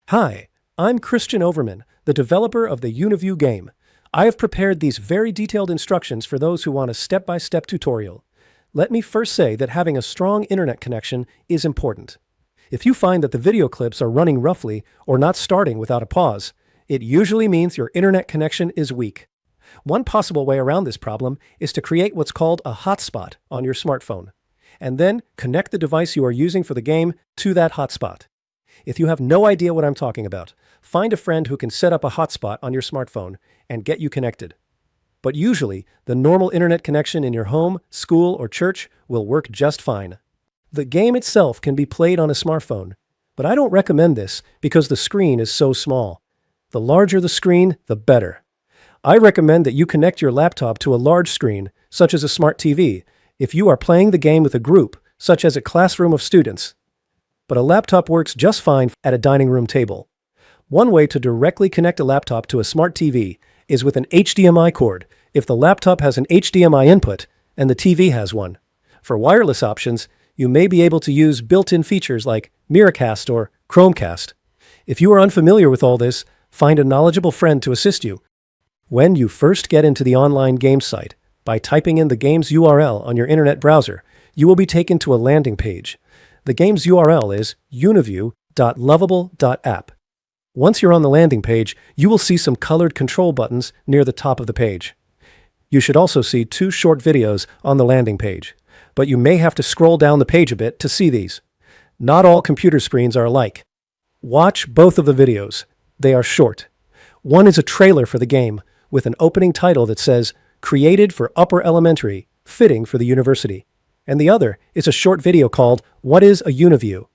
Hi, I'm Christian Overman, the developer of the UNIVIEW Game. I have prepared these very detailed instructions for those who want a step-by-step tutorial. Let me first say that having a strong internet connection is important. If you find that the video clips are running roughly or not starting without a pause, it usually means your internet connection is weak. One possible way around this problem is to create what's called a hotspot on your smartphone, and then connect the device you are using for the game to that hotspot. If you have no idea what I'm talking about, find a friend who can set up a hotspot on your smartphone and get you connected. But usually, the normal internet connection in your home, school, or church will work just fine. The game itself can be played on a smartphone, but I don't recommend this because the screen is so small. The larger the screen, the better. I recommend that you connect your laptop to a large screen, such as a smart TV, if you are playing the game with a group, such as a classroom of students. But a laptop works just fine at a dining room table. One way to directly connect a laptop to a smart TV is with an HDMI cord if the laptop has an HDMI input and the TV has one. For wireless options, you may be able to use built-in features like Miracast or Chromecast. If you are unfamiliar with all this, find a knowledgeable friend to assist you. When you first get into the online game site, by typing in the game's URL on your internet browser, you will be taken to a landing page. The game's URL is uniview.lovable.app. Once you're on the landing page, you will see some colored control buttons near the top of the page. You should also see 2 short videos on the landing page, but you may have to scroll down the page a bit to see these. Not all computer screens are alike. Watch both of the videos. They are short. One is a trailer for the game with an opening title that says, "Created for Upper Elementary, Fitting for the University." And the other is a short video called "What is a UNIVIEW?",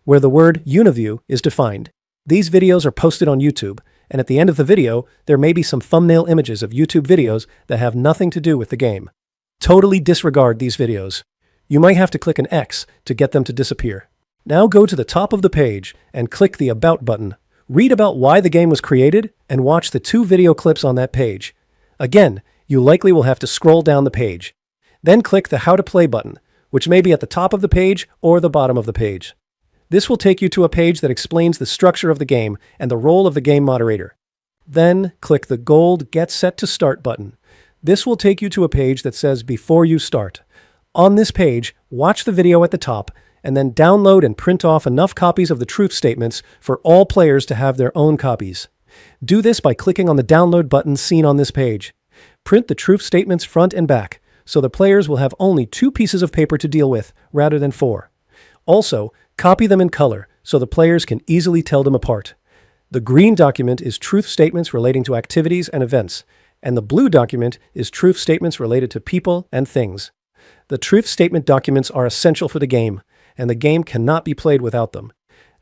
where the word UNIVIEW is defined. These videos are posted on YouTube, and at the end of the video, there may be some thumbnail images of YouTube videos that have nothing to do with the game. Totally disregard these videos. You might have to click an X to get them to disappear. Now go to the top of the page and click the About button. Read about why the game was created and watch the 2 video clips on that page. Again, you likely will have to scroll down the page. Then click the How to Play button, which may be at the top of the page or the bottom of the page. This will take you to a page that explains the structure of the game and the role of the game moderator. Then click the gold Get Set to Start button. This will take you to a page that says Before You Start. On this page, watch the video at the top and then download and print off enough copies of the truth statements for all players to have their own copies. Do this by clicking on the download button seen on this page. Print the truth statements front and back, so the players will have only 2 pieces of paper to deal with, rather than 4. Also, copy them in color, so the players can easily tell them apart. The green document is truth statements relating to activities and events, and the blue document is truth statements related to people and things. The truth statement documents are essential for the game, and the game cannot be played without them.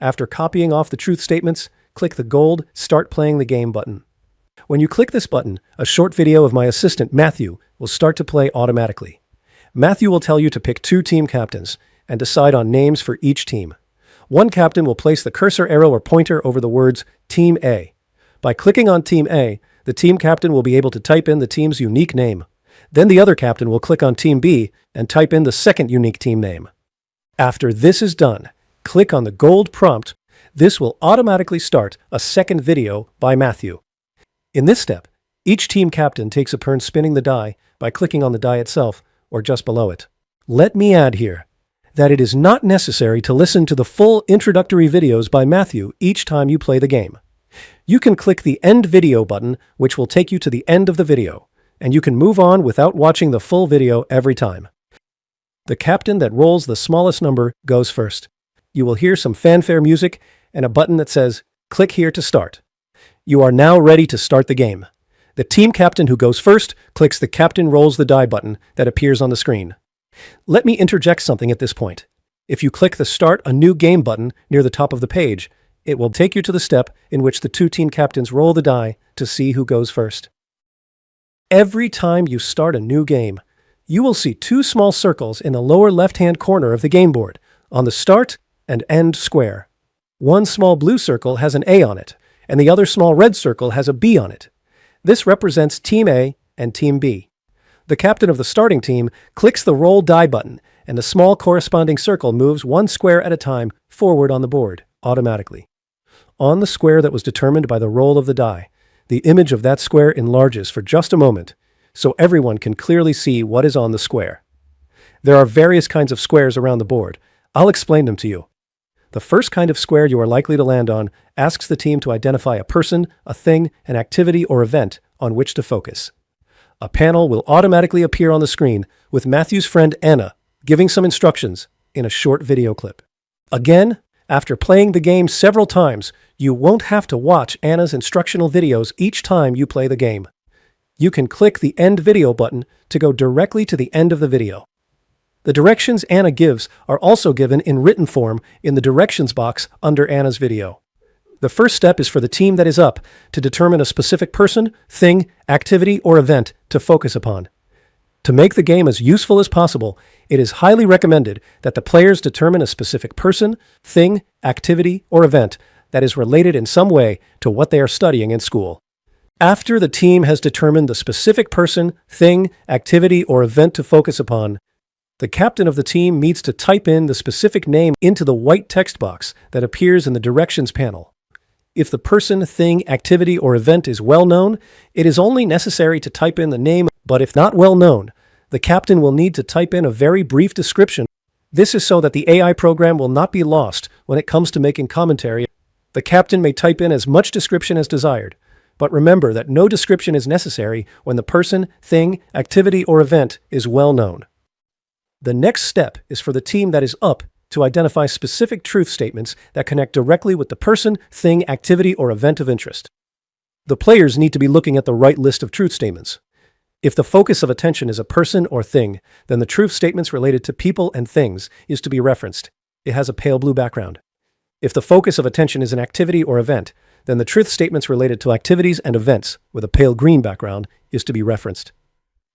After copying off the truth statements, click the gold Start Playing the Game button. When you click this button, a short video of my assistant, Matthew, will start to play automatically. Matthew will tell you to pick 2 team captains and decide on names for each team. One captain will place the cursor arrow or pointer over the words Team A. By clicking on Team A, the team captain will be able to type in the team's unique name. Then the other captain will click on Team B and type in the second unique team name. After this is done, click on the gold prompt. This will automatically start a second video by Matthew. In this step, each team captain takes a turn spinning the die by clicking on the die itself or just below it. Let me add here that it is not necessary to listen to the full introductory videos by Matthew each time you play the game. You can click the End Video button, which will take you to the end of the video, and you can move on without watching the full video every time. The captain that rolls the smallest number goes first. You will hear some fanfare music and a button that says, "Click here to start." You are now ready to start the game. The team captain who goes first clicks the Captain Rolls the Die button that appears on the screen. Let me interject something at this point. If you click the Start a New Game button near the top of the page, it will take you to the step in which the 2 team captains roll the die to see who goes first. Every time you start a new game, you will see 2 small circles in the lower left-hand corner of the game board on the Start and End square. One small blue circle has an A on it, and the other small red circle has a B on it. This represents Team A and Team B. The captain of the starting team clicks the Roll Die button, and a small corresponding circle moves 1 square at a time forward on the board, automatically. On the square that was determined by the roll of the die, the image of that square enlarges for just a moment, so everyone can clearly see what is on the square. There are various kinds of squares around the board. I'll explain them to you. The first kind of square you are likely to land on asks the team to identify a person, a thing, an activity, or event on which to focus. A panel will automatically appear on the screen with Matthew's friend Anna giving some instructions in a short video clip. Again, after playing the game several times, you won't have to watch Anna's instructional videos each time you play the game. You can click the End Video button to go directly to the end of the video. The directions Anna gives are also given in written form in the directions box under Anna's video. The first step is for the team that is up to determine a specific person, thing, activity, or event to focus upon. To make the game as useful as possible, it is highly recommended that the players determine a specific person, thing, activity, or event that is related in some way to what they are studying in school. After the team has determined the specific person, thing, activity, or event to focus upon, the captain of the team needs to type in the specific name into the white text box that appears in the directions panel. If the person, thing, activity, or event is well known, it is only necessary to type in the name, but if not well known, the captain will need to type in a very brief description. This is so that the AI program will not be lost when it comes to making commentary. The captain may type in as much description as desired, but remember that no description is necessary when the person, thing, activity, or event is well known. The next step is for the team that is up to identify specific truth statements that connect directly with the person, thing, activity, or event of interest. The players need to be looking at the right list of truth statements. If the focus of attention is a person or thing, then the truth statements related to people and things is to be referenced. It has a pale blue background. If the focus of attention is an activity or event, then the truth statements related to activities and events with a pale green background is to be referenced.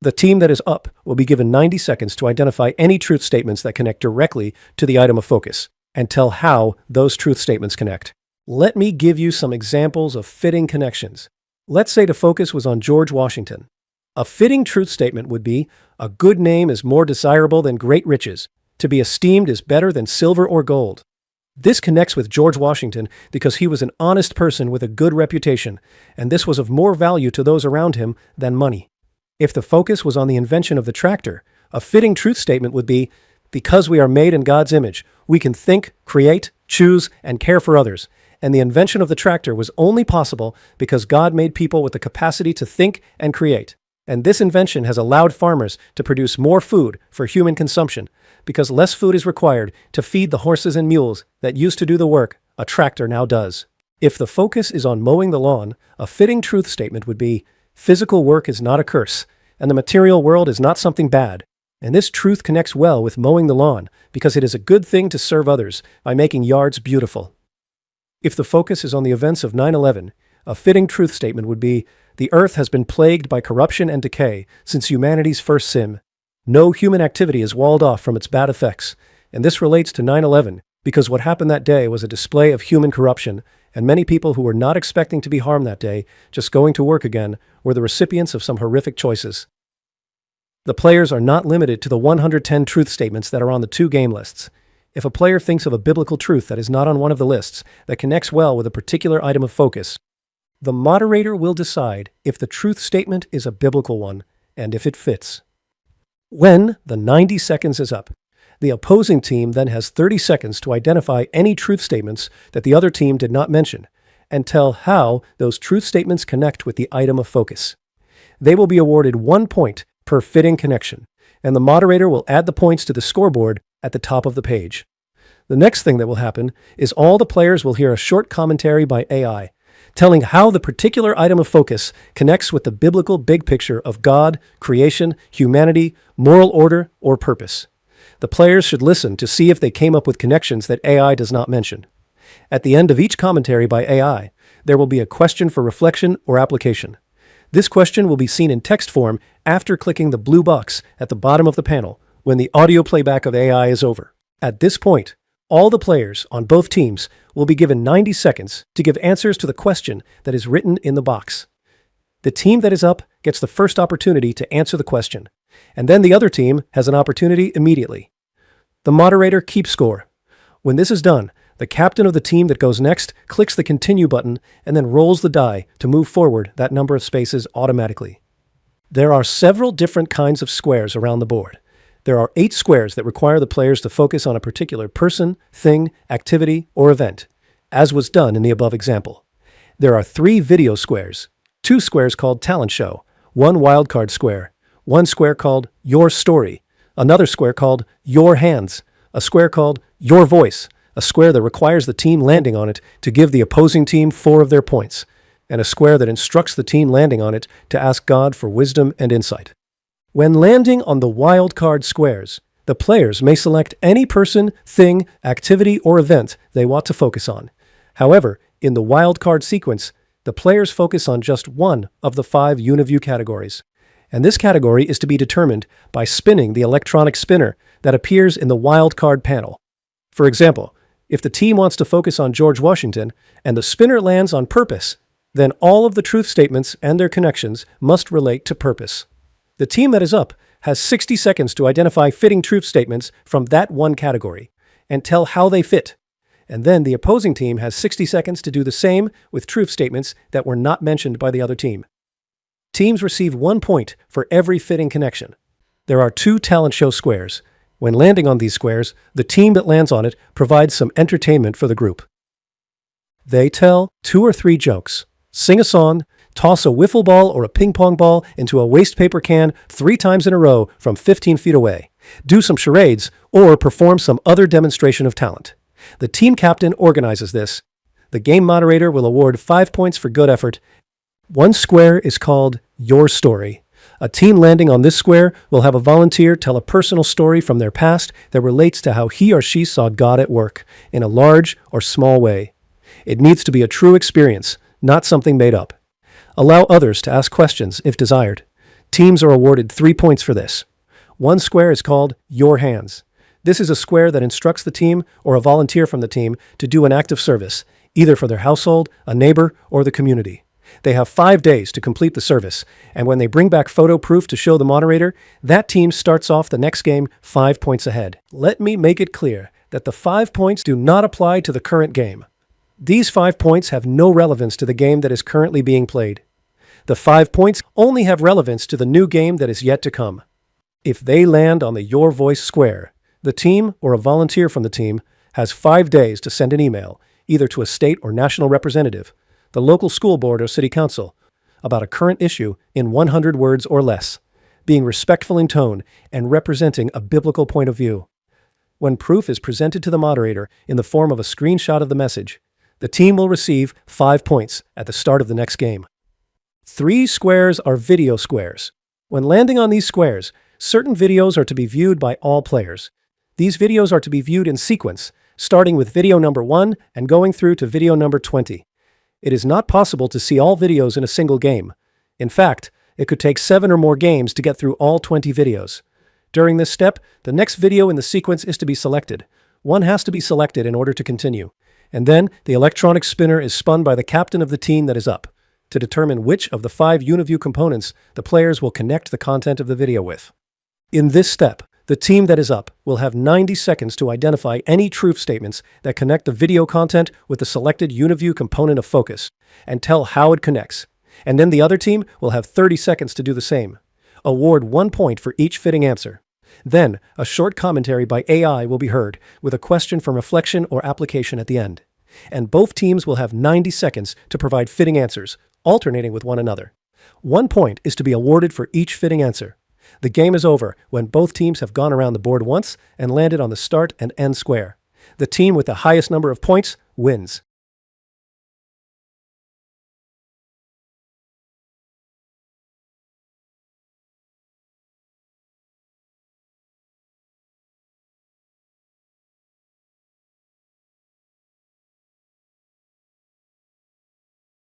The team that is up will be given 90 seconds to identify any truth statements that connect directly to the item of focus and tell how those truth statements connect. Let me give you some examples of fitting connections. Let's say the focus was on George Washington. A fitting truth statement would be, a good name is more desirable than great riches. To be esteemed is better than silver or gold. This connects with George Washington because he was an honest person with a good reputation, and this was of more value to those around him than money. If the focus was on the invention of the tractor, a fitting truth statement would be, because we are made in God's image, we can think, create, choose, and care for others. And the invention of the tractor was only possible because God made people with the capacity to think and create. And this invention has allowed farmers to produce more food for human consumption because less food is required to feed the horses and mules that used to do the work a tractor now does. If the focus is on mowing the lawn, a fitting truth statement would be, physical work is not a curse, and the material world is not something bad. And this truth connects well with mowing the lawn because it is a good thing to serve others by making yards beautiful. If the focus is on the events of 9/11, a fitting truth statement would be, the earth has been plagued by corruption and decay since humanity's first sin. No human activity is walled off from its bad effects, and this relates to 9/11 because what happened that day was a display of human corruption, and many people who were not expecting to be harmed that day, just going to work again, were the recipients of some horrific choices. The players are not limited to the 110 truth statements that are on the 2 game lists. If a player thinks of a biblical truth that is not on one of the lists that connects well with a particular item of focus, the moderator will decide if the truth statement is a biblical one and if it fits. When the 90 seconds is up, the opposing team then has 30 seconds to identify any truth statements that the other team did not mention and tell how those truth statements connect with the item of focus. They will be awarded 1 point per fitting connection, and the moderator will add the points to the scoreboard at the top of the page. The next thing that will happen is all the players will hear a short commentary by AI, telling how the particular item of focus connects with the biblical big picture of God, creation, humanity, moral order, or purpose. The players should listen to see if they came up with connections that AI does not mention. At the end of each commentary by AI, there will be a question for reflection or application. This question will be seen in text form after clicking the blue box at the bottom of the panel when the audio playback of AI is over. At this point, all the players on both teams will be given 90 seconds to give answers to the question that is written in the box. The team that is up gets the first opportunity to answer the question, and then the other team has an opportunity immediately. The moderator keeps score. When this is done, The captain of the team that goes next clicks the continue button and then rolls the die to move forward that number of spaces automatically. There are several different kinds of squares around the board. There are 8 squares that require the players to focus on a particular person, thing, activity, or event, as was done in the above example. There are 3 video squares, 2 squares called talent show, 1 wildcard square, 1 square called your story, another square called your hands, a square called your voice, a square that requires the team landing on it to give the opposing team 4 of their points, and a square that instructs the team landing on it to ask God for wisdom and insight. When landing on the wildcard squares, the players may select any person, thing, activity, or event they want to focus on. However, in the wildcard sequence, the players focus on just one of the 5 UNIVIEW categories, and this category is to be determined by spinning the electronic spinner that appears in the wildcard panel. For example, if the team wants to focus on George Washington and the spinner lands on purpose, then all of the truth statements and their connections must relate to purpose. The team that is up has 60 seconds to identify fitting truth statements from that one category and tell how they fit. And then the opposing team has 60 seconds to do the same with truth statements that were not mentioned by the other team. Teams receive 1 point for every fitting connection. There are 2 talent show squares. When landing on these squares, the team that lands on it provides some entertainment for the group. They tell 2 or 3 jokes, sing a song, toss a wiffle ball or a ping pong ball into a waste paper can 3 times in a row from 15 feet away, do some charades, or perform some other demonstration of talent. The team captain organizes this. The game moderator will award 5 points for good effort. 1 square is called Your Story. A team landing on this square will have a volunteer tell a personal story from their past that relates to how he or she saw God at work, in a large or small way. It needs to be a true experience, not something made up. Allow others to ask questions if desired. Teams are awarded 3 points for this. 1 square is called Your Hands. This is a square that instructs the team or a volunteer from the team to do an act of service, either for their household, a neighbor, or the community. They have 5 days to complete the service, and when they bring back photo proof to show the moderator, that team starts off the next game 5 points ahead. Let me make it clear that the 5 points do not apply to the current game. These 5 points have no relevance to the game that is currently being played. The 5 points only have relevance to the new game that is yet to come. If they land on the Your Voice square, the team or a volunteer from the team has 5 days to send an email, either to a state or national representative, the local school board or city council, about a current issue in 100 words or less, being respectful in tone and representing a biblical point of view. When proof is presented to the moderator in the form of a screenshot of the message, the team will receive 5 points at the start of the next game. 3 squares are video squares. When landing on these squares, certain videos are to be viewed by all players. These videos are to be viewed in sequence, starting with video number 1 and going through to video number 20. It is not possible to see all videos in a single game. In fact, it could take 7 or more games to get through all 20 videos. During this step, the next video in the sequence is to be selected. One has to be selected in order to continue. And then the electronic spinner is spun by the captain of the team that is up to determine which of the 5 UNIVIEW components the players will connect the content of the video with. In this step, the team that is up will have 90 seconds to identify any truth statements that connect the video content with the selected UNIVIEW component of focus and tell how it connects. And then the other team will have 30 seconds to do the same. Award 1 point for each fitting answer. Then, a short commentary by AI will be heard with a question for reflection or application at the end. And both teams will have 90 seconds to provide fitting answers, alternating with one another. 1 point is to be awarded for each fitting answer. The game is over when both teams have gone around the board once and landed on the start and end square. The team with the highest number of points wins.